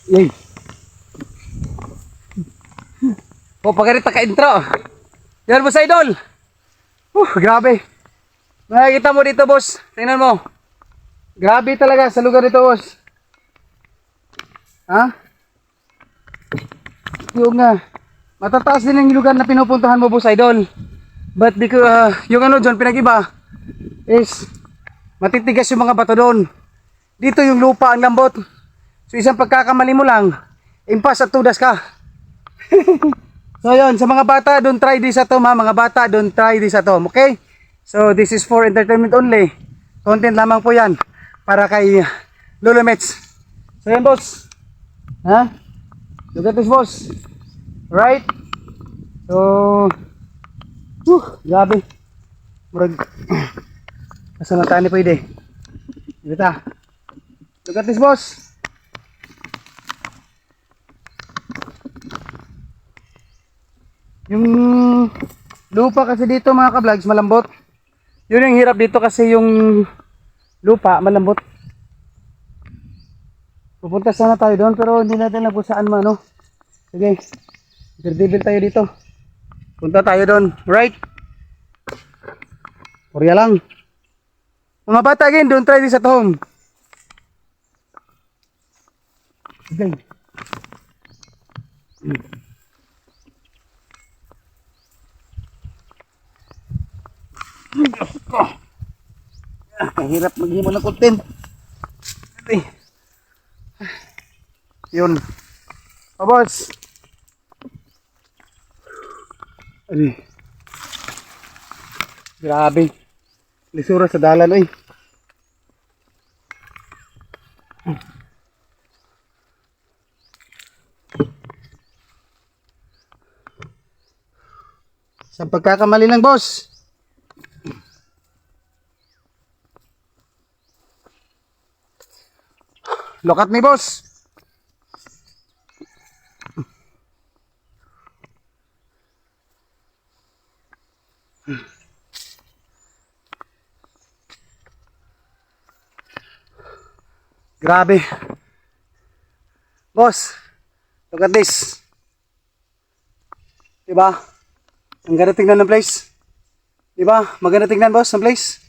Yay. O, pagkarita ka intro. Yan boss idol. Grabe. Nakikita mo dito boss. Tingnan mo. Grabe talaga sa lugar dito boss. Ha? Yung matataas din yung lugar na pinupuntahan mo boss idol. But because yung ano dyan pinag-iba is matitigas yung mga bato doon. Dito yung lupa ang lambot. So isang pagkakamali mo lang, impas at tudas ka. So yun, sa mga bata, don't try this at home ha. Mga bata, don't try this at home, okay? So this is for entertainment only. Content lamang po yan para kay Lolo Mets. So yan boss. Ha? Look at this boss. Right? So grabe. Murag kasama tayo ni pwede. Dito. Look at this boss. Yung lupa kasi dito mga ka-vlogs malambot. Yun yung hirap dito kasi yung lupa malambot. Pupunta sana tayo doon pero hindi natin alam kung saan man, no? Sige, Daredevil tayo dito. Punta tayo doon, right? Orya lang. Mga bata again, don't try this at home. Sige. Kahirap maghimo ng content. Yun. O boss. Ay. Grabe. Lisura sa dalan oy. Sa pagkakamali lang boss. Look at me boss. Grabe. Boss, look at this. Diba? Ang ganda tingnan ng place. Diba? Maganda tingnan boss ng place.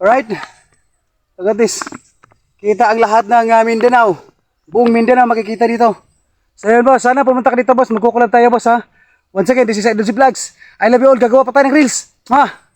Alright? Look at this. Kita ang lahat ng Mindanao. Buong Mindanao makikita dito. So yun boss, sana pumunta ka dito boss. Magkukulab tayo boss ha. Once again, this is Idol Vlogs. I love you all. Gagawa pa tayo ng reels. Ha?